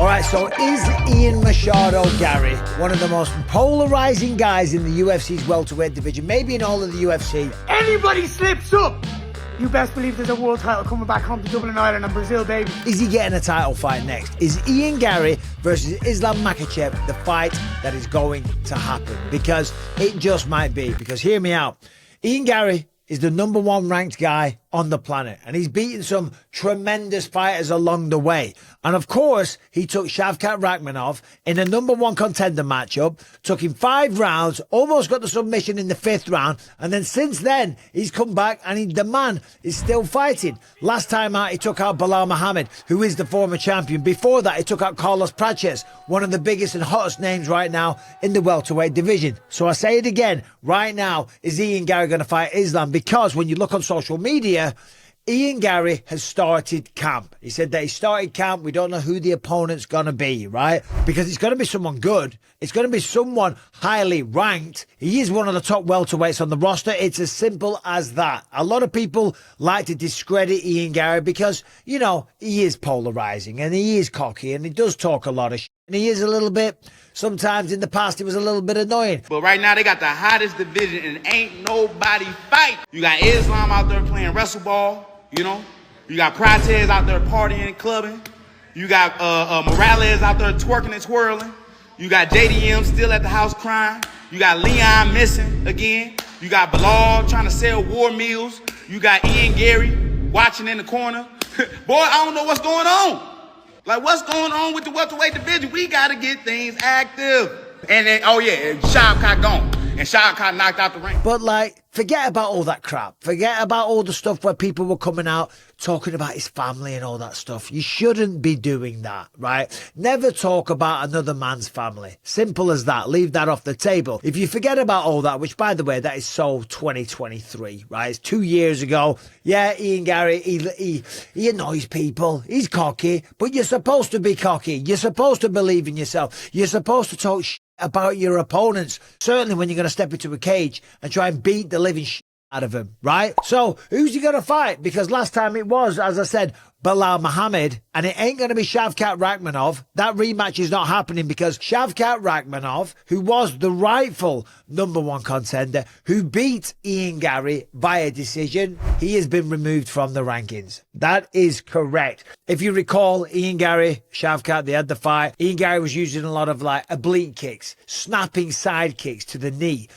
All right, so is Ian Machado Garry one of the most polarising guys in the UFC's welterweight division, maybe in all of the UFC? Anybody slips up, you best believe there's a world title coming back home to Dublin, Ireland and Brazil, baby. Is he getting a title fight next? Is Ian Garry versus Islam Makhachev the fight that is going to happen? Because it just might be. Because hear me out. Ian Garry is the #1 ranked guy on the planet, and he's beaten some tremendous fighters along the way. And of course, he took Shavkat Rakhmonov in a #1 contender matchup, took him 5 rounds, almost got the submission in the 5th round, and then since then, he's come back and the man is still fighting. Last time out, he took out Bilal Muhammad, who is the former champion. Before that, he took out Prates, one of the biggest and hottest names right now in the welterweight division. So I say it again, right now, is Ian Garry going to fight Islam? Because when you look on social media, Ian Garry has started camp. He said that he started camp. We don't know who the opponent's going to be, right? Because it's going to be someone good. It's going to be someone highly ranked. He is one of the top welterweights on the roster. It's as simple as that. A lot of people like to discredit Ian Garry because, you know, he is polarising and he is cocky and he does talk a lot of shit. And he is a little bit, sometimes in the past, he was a little bit annoying. But right now, they got the hottest division and ain't nobody fight. You got Islam out there playing wrestle ball, you know? You got Prates out there partying and clubbing. You got Morales out there twerking and twirling. You got JDM still at the house crying. You got Leon missing again. You got Bilal trying to sell war meals. You got Ian Garry watching in the corner. Boy, I don't know what's going on. Like, what's going on with the welterweight division? We got to get things active. And then, oh yeah, and Shavkat gone. And Shavkat knocked out the ring. But like, forget about all that crap. Forget about all the stuff where people were coming out talking about his family and all that stuff. You shouldn't be doing that, right? Never talk about another man's family. Simple as that. Leave that off the table. If you forget about all that, which by the way, that is so 2023, right? It's 2 years ago. Yeah, Ian Garry, he annoys people. He's cocky, but you're supposed to be cocky. You're supposed to believe in yourself. You're supposed to talk about your opponents, certainly when you're going to step into a cage and try and beat the living out of him, right? So who's he going to fight? Because last time it was, as I said, Bilal Muhammad, and it ain't going to be Shavkat Rakhmonov. That rematch is not happening because Shavkat Rakhmonov, who was the rightful #1 contender, who beat Ian Garry via decision, he has been removed from the rankings. That is correct. If you recall, Ian Garry, Shavkat, they had the fight. Ian Garry was using a lot of like oblique kicks, snapping side kicks to the knee.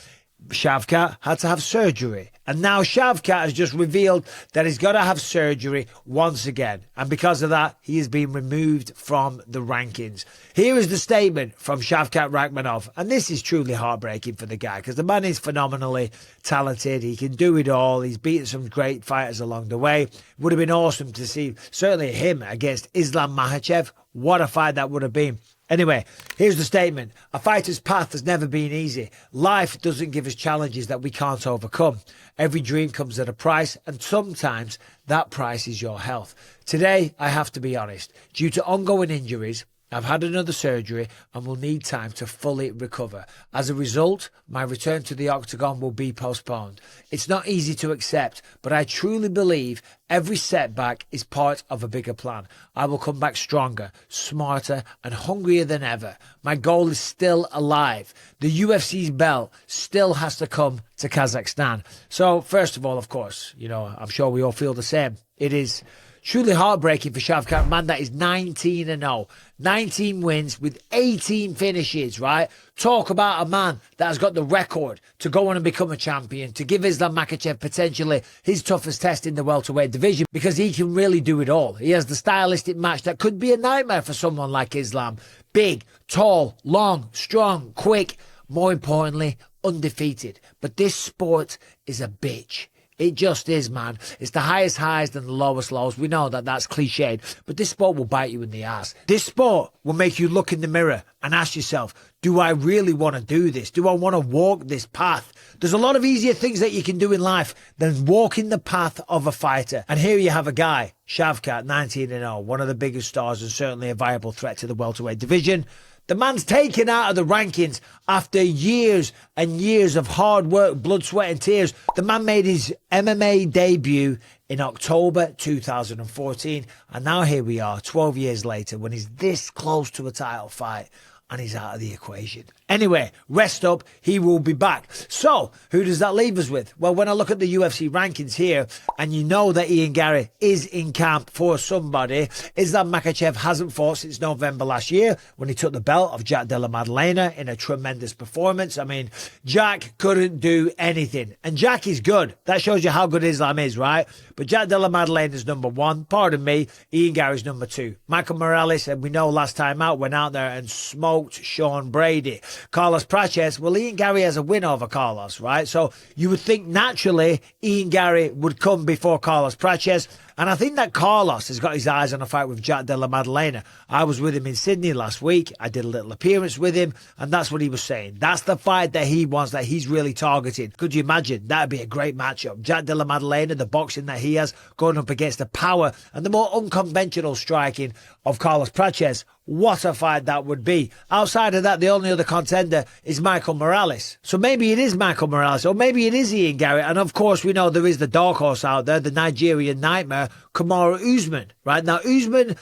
Shavkat had to have surgery. And now Shavkat has just revealed that he's got to have surgery once again. And because of that, he is being removed from the rankings. Here is the statement from Shavkat Rakhmonov. And this is truly heartbreaking for the guy because the man is phenomenally talented. He can do it all. He's beaten some great fighters along the way. Would have been awesome to see certainly him against Islam Makhachev. What a fight that would have been. Anyway, here's the statement. A fighter's path has never been easy. Life doesn't give us challenges that we can't overcome. Every dream comes at a price, and sometimes that price is your health. Today, I have to be honest. Due to ongoing injuries, I've had another surgery and will need time to fully recover. As a result, my return to the octagon will be postponed. It's not easy to accept, but I truly believe every setback is part of a bigger plan. I will come back stronger, smarter, and hungrier than ever. My goal is still alive. The UFC's belt still has to come to Kazakhstan. So, first of all, of course, you know, I'm sure we all feel the same. It is truly heartbreaking for Shavkat, man that is 19-0. 19 wins with 18 finishes, right? Talk about a man that has got the record to go on and become a champion, to give Islam Makhachev potentially his toughest test in the welterweight division because he can really do it all. He has the stylistic match that could be a nightmare for someone like Islam. Big, tall, long, strong, quick, more importantly, undefeated. But this sport is a bitch. It just is, man. It's the highest highs and the lowest lows. We know that that's cliched, but this sport will bite you in the ass. This sport will make you look in the mirror and ask yourself, do I really want to do this? Do I want to walk this path? There's a lot of easier things that you can do in life than walking the path of a fighter. And here you have a guy Shavkat, 19-0, one of the biggest stars and certainly a viable threat to the welterweight division. The man's taken out of the rankings after years and years of hard work, blood, sweat and tears. The man made his MMA debut in October 2014. And now here we are, 12 years later, when he's this close to a title fight and he's out of the equation. Anyway, rest up, he will be back. So, who does that leave us with? Well, when I look at the UFC rankings here, and you know that Ian Garry is in camp for somebody, Islam Makhachev hasn't fought since November last year, when he took the belt of Della Maddalena in a tremendous performance. I mean, Jack couldn't do anything. And Jack is good. That shows you how good Islam is, right? But Della Maddalena is number one. Pardon me, Ian Garry's number two. Michael Morales, and we know last time out, went out there and smoked Sean Brady. Carlos Prates, well, Ian Garry has a win over Carlos, right? So you would think naturally Ian Garry would come before Carlos Prates. And I think that Carlos has got his eyes on a fight with Della Maddalena. I was with him in Sydney last week. I did a little appearance with him, and that's what he was saying. That's the fight that he wants, that he's really targeting. Could you imagine? That'd be a great matchup. Della Maddalena, the boxing that he has, going up against the power and the more unconventional striking of Carlos Prates. What a fight that would be. Outside of that, the only other contender is Michael Morales. So maybe it is Michael Morales, or maybe it is Ian Garry. And of course, we know there is the dark horse out there, the Nigerian nightmare, Kamaru Usman. Right now, Usman,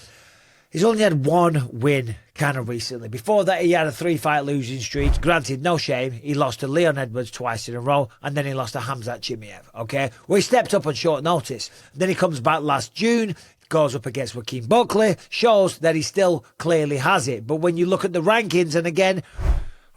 he's only had one win kind of recently. Before that, he had a 3-fight losing streak. Granted, no shame. He lost to Leon Edwards twice in a row, and then he lost to Khamzat Chimaev. Okay, well, he stepped up on short notice. Then he comes back last June, goes up against Joaquin Buckley, shows that he still clearly has it. But when you look at the rankings, and again,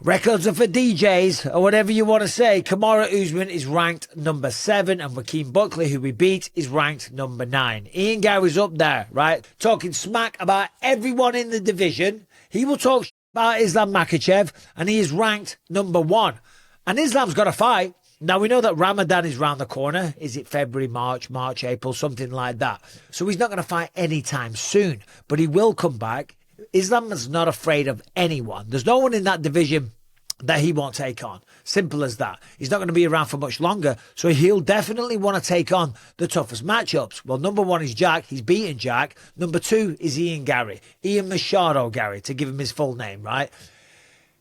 records are for DJs, or whatever you want to say, Kamaru Usman is ranked number 7, and Joaquin Buckley, who we beat, is ranked number 9. Ian Garry's up there, right? Talking smack about everyone in the division. He will talk about Islam Makhachev, and he is ranked number 1. And Islam's got a fight. Now, we know that Ramadan is round the corner. Is it February, March, April, something like that? So he's not going to fight anytime soon, but he will come back. Islam is not afraid of anyone. There's no one in that division that he won't take on. Simple as that. He's not going to be around for much longer, so he'll definitely want to take on the toughest matchups. Well, number 1 is Jack. He's beaten Jack. Number 2 is Ian Garry. Ian Machado Garry, to give him his full name, right?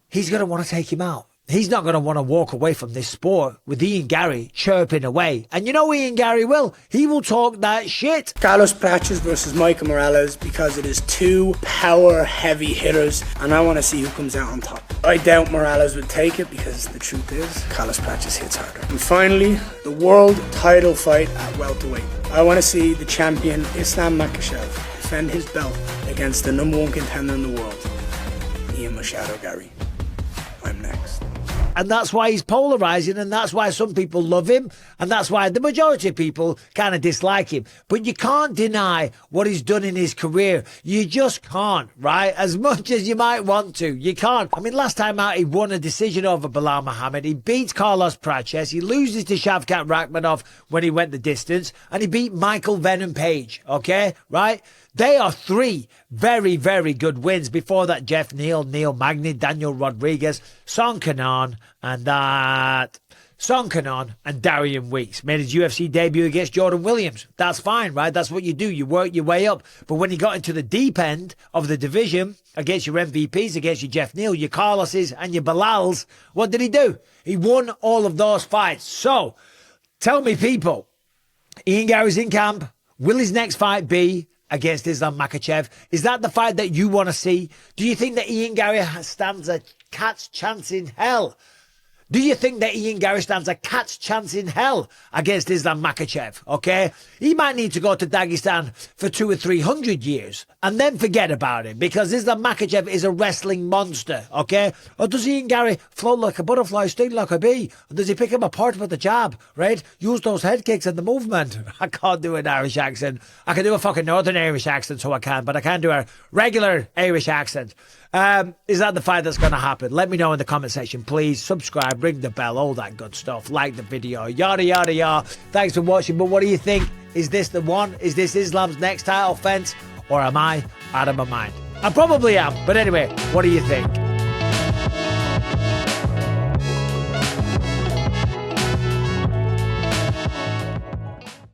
He's going to want to take him out. He's not going to want to walk away from this sport with Ian Garry chirping away. And you know Ian Garry will. He will talk that shit. Carlos Prates versus Michael Morales, because it is 2 power heavy hitters, and I want to see who comes out on top. I doubt Morales would take it, because the truth is Carlos Prates hits harder. And finally, the world title fight at welterweight. I want to see the champion Islam Makhachev defend his belt against the number 1 contender in the world, Ian Machado Garry. I'm next. And that's why he's polarising, and that's why some people love him, and that's why the majority of people kind of dislike him. But you can't deny what he's done in his career. You just can't, right? As much as you might want to. You can't. I mean, last time out, he won a decision over Bilal Muhammad. He beats Carlos Prates. He loses to Shavkat Rakhmonov when he went the distance. And he beat Michael Venom Page, okay? Right? They are 3 very, very good wins. Before that, Jeff Neal, Neil Magny, Daniel Rodriguez, Song Kanan, and Darian Weeks. Made his UFC debut against Jordan Williams. That's fine, right? That's what you do. You work your way up. But when you got into the deep end of the division, against your MVPs, against your Jeff Neal, your Carloses, and your Bilals, what did he do? He won all of those fights. So, tell me, people, Ian Garry's in camp. Will his next fight be against Islam Makhachev? Is that the fight that you want to see? Do you think that Ian Garry stands a cat's chance in hell? Do you think that Ian Garry stands a cat's chance in hell against Islam Makhachev? Okay? He might need to go to Dagestan for 200 or 300 years and then forget about it, because Islam Makhachev is a wrestling monster. Okay? Or does Ian Garry float like a butterfly, sting like a bee? Or does he pick him apart with the jab, right? Use those head kicks and the movement. I can't do an Irish accent. I can do a fucking Northern Irish accent, so I can, but I can't do a regular Irish accent. Is that the fight that's going to happen? Let me know in the comment section, please. Subscribe, ring the bell, all that good stuff. Like the video, yada, yada, yada. Thanks for watching. But what do you think? Is this the one? Is this Islam's next title fence? Or am I out of my mind? I probably am. But anyway, what do you think?